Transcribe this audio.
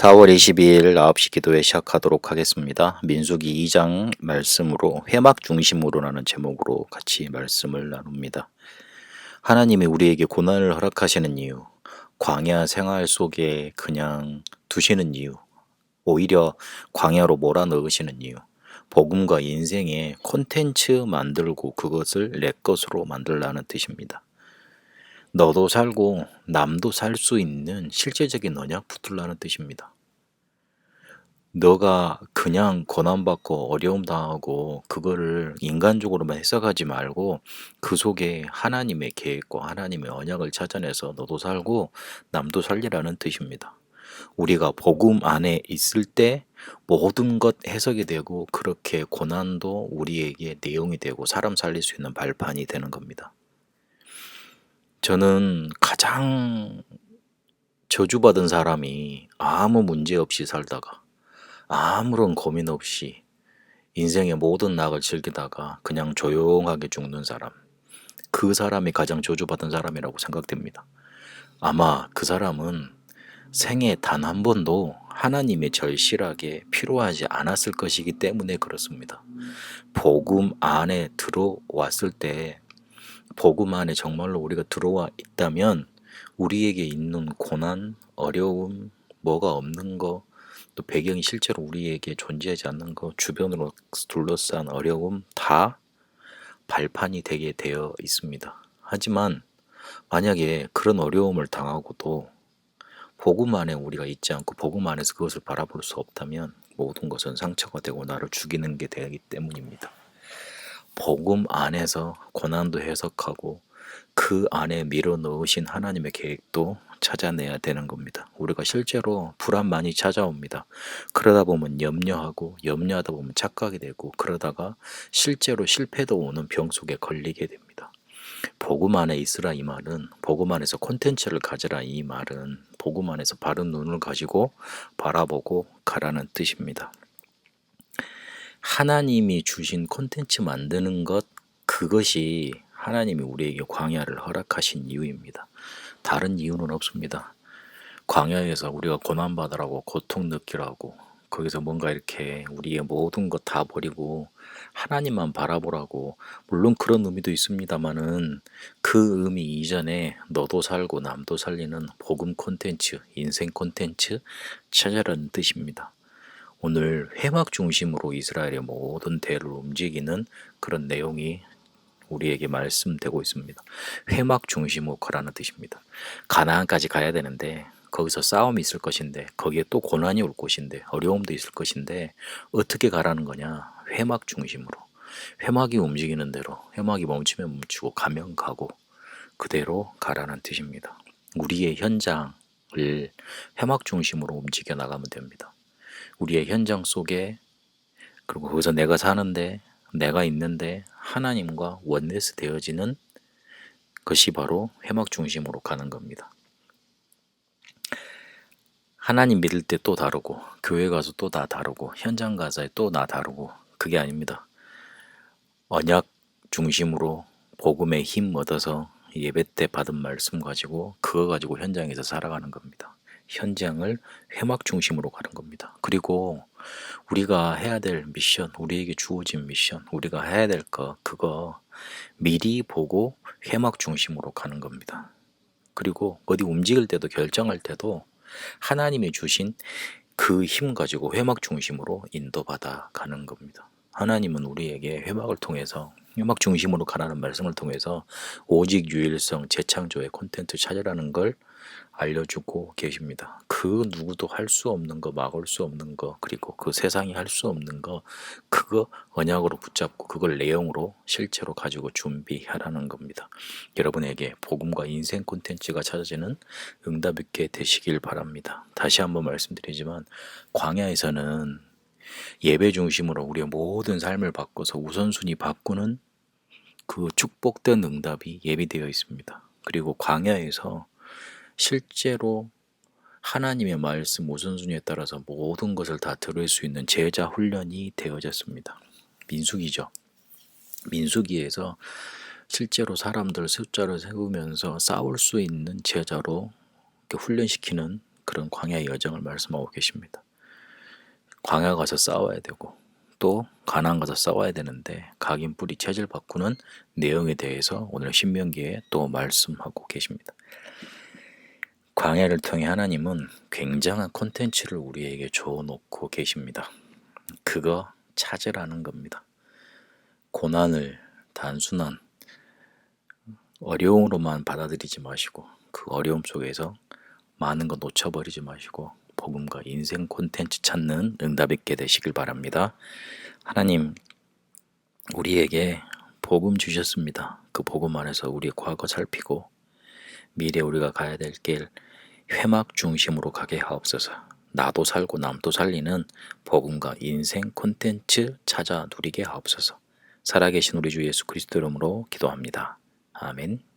4월 22일 9시 기도회 시작하도록 하겠습니다. 민수기 2장 말씀으로 회막 중심으로라는 제목으로 같이 말씀을 나눕니다. 하나님이 우리에게 고난을 허락하시는 이유, 광야 생활 속에 그냥 두시는 이유, 오히려 광야로 몰아넣으시는 이유, 복음과 인생의 콘텐츠 만들고 그것을 내 것으로 만들라는 뜻입니다. 너도 살고 남도 살 수 있는 실제적인 언약 붙들라는 뜻입니다. 너가 그냥 고난받고 어려움 당하고 그거를 인간적으로만 해석하지 말고 그 속에 하나님의 계획과 하나님의 언약을 찾아내서 너도 살고 남도 살리라는 뜻입니다. 우리가 복음 안에 있을 때 모든 것 해석이 되고 그렇게 고난도 우리에게 내용이 되고 사람 살릴 수 있는 발판이 되는 겁니다. 저는 가장 저주받은 사람이 아무 문제 없이 살다가 아무런 고민 없이 인생의 모든 낙을 즐기다가 그냥 조용하게 죽는 사람, 그 사람이 가장 저주받은 사람이라고 생각됩니다. 아마 그 사람은 생애 단 한 번도 하나님의 절실하게 필요하지 않았을 것이기 때문에 그렇습니다. 복음 안에 들어왔을 때, 복음 안에 정말로 우리가 들어와 있다면 우리에게 있는 고난, 어려움, 뭐가 없는 거, 또 배경이 실제로 우리에게 존재하지 않는 거, 주변으로 둘러싼 어려움 다 발판이 되게 되어 있습니다. 하지만 만약에 그런 어려움을 당하고도 복음 안에 우리가 있지 않고 복음 안에서 그것을 바라볼 수 없다면 모든 것은 상처가 되고 나를 죽이는 게 되기 때문입니다. 복음 안에서 고난도 해석하고 그 안에 밀어넣으신 하나님의 계획도 찾아내야 되는 겁니다. 우리가 실제로 불안 많이 찾아옵니다. 그러다 보면 염려하고 염려하다 보면 착각이 되고 그러다가 실제로 실패도 오는 병 속에 걸리게 됩니다. 복음 안에 있으라 이 말은 복음 안에서 콘텐츠를 가져라 이 말은 복음 안에서 바른 눈을 가지고 바라보고 가라는 뜻입니다. 하나님이 주신 콘텐츠 만드는 것 그것이 하나님이 우리에게 광야를 허락하신 이유입니다. 다른 이유는 없습니다. 광야에서 우리가 고난받으라고 고통 느끼라고 거기서 뭔가 이렇게 우리의 모든 것 다 버리고 하나님만 바라보라고 물론 그런 의미도 있습니다만은 그 의미 이전에 너도 살고 남도 살리는 복음 콘텐츠, 인생 콘텐츠 찾아라는 뜻입니다. 오늘 회막 중심으로 이스라엘의 모든 대를 움직이는 그런 내용이 우리에게 말씀되고 있습니다. 회막 중심으로 가라는 뜻입니다. 가나안까지 가야 되는데 거기서 싸움이 있을 것인데 거기에 또 고난이 올 것인데 어려움도 있을 것인데 어떻게 가라는 거냐? 회막 중심으로. 회막이 움직이는 대로 회막이 멈추면 멈추고 가면 가고 그대로 가라는 뜻입니다. 우리의 현장을 회막 중심으로 움직여 나가면 됩니다. 우리의 현장 속에 그리고 거기서 내가 사는데 내가 있는데 하나님과 원네스 되어지는 것이 바로 회막 중심으로 가는 겁니다. 하나님 믿을 때 또 다르고 교회 가서 또 다 다르고 현장 가서 또 나 다르고 그게 아닙니다. 언약 중심으로 복음의 힘 얻어서 예배 때 받은 말씀 가지고 그거 가지고 현장에서 살아가는 겁니다. 현장을 회막 중심으로 가는 겁니다. 그리고 우리가 해야 될 미션, 우리에게 주어진 미션, 우리가 해야 될 거 그거 미리 보고 회막 중심으로 가는 겁니다. 그리고 어디 움직일 때도 결정할 때도 하나님이 주신 그 힘 가지고 회막 중심으로 인도받아 가는 겁니다. 하나님은 우리에게 회막을 통해서 회막 중심으로 가라는 말씀을 통해서 오직 유일성 재창조의 콘텐츠 찾으라는 걸 알려주고 계십니다. 그 누구도 할 수 없는 거, 막을 수 없는 거, 그리고 그 세상이 할 수 없는 거, 그거 언약으로 붙잡고 그걸 내용으로 실제로 가지고 준비하라는 겁니다. 여러분에게 복음과 인생 콘텐츠가 찾아지는 응답 있게 되시길 바랍니다. 다시 한번 말씀드리지만 광야에서는 예배 중심으로 우리의 모든 삶을 바꿔서 우선순위 바꾸는 그 축복된 응답이 예비되어 있습니다. 그리고 광야에서 실제로 하나님의 말씀 우선순위에 따라서 모든 것을 다 들을 수 있는 제자 훈련이 되어졌습니다. 민수기죠. 민수기에서 실제로 사람들 숫자를 세우면서 싸울 수 있는 제자로 훈련시키는 그런 광야의 여정을 말씀하고 계십니다. 광야 가서 싸워야 되고 또 가나안 가서 싸워야 되는데 각인 뿌리 체질 바꾸는 내용에 대해서 오늘 신명기에 또 말씀하고 계십니다. 광야를 통해 하나님은 굉장한 콘텐츠를 우리에게 줘놓고 계십니다. 그거 찾으라는 겁니다. 고난을 단순한 어려움으로만 받아들이지 마시고 그 어려움 속에서 많은 거 놓쳐버리지 마시고 복음과 인생 콘텐츠 찾는 응답 있게 되시길 바랍니다. 하나님 우리에게 복음 주셨습니다. 그 복음 안에서 우리의 과거 살피고 미래 우리가 가야 될 길 회막 중심으로 가게 하옵소서. 나도 살고 남도 살리는 복음과 인생 콘텐츠 찾아 누리게 하옵소서. 살아계신 우리 주 예수 그리스도 이름으로 기도합니다. 아멘.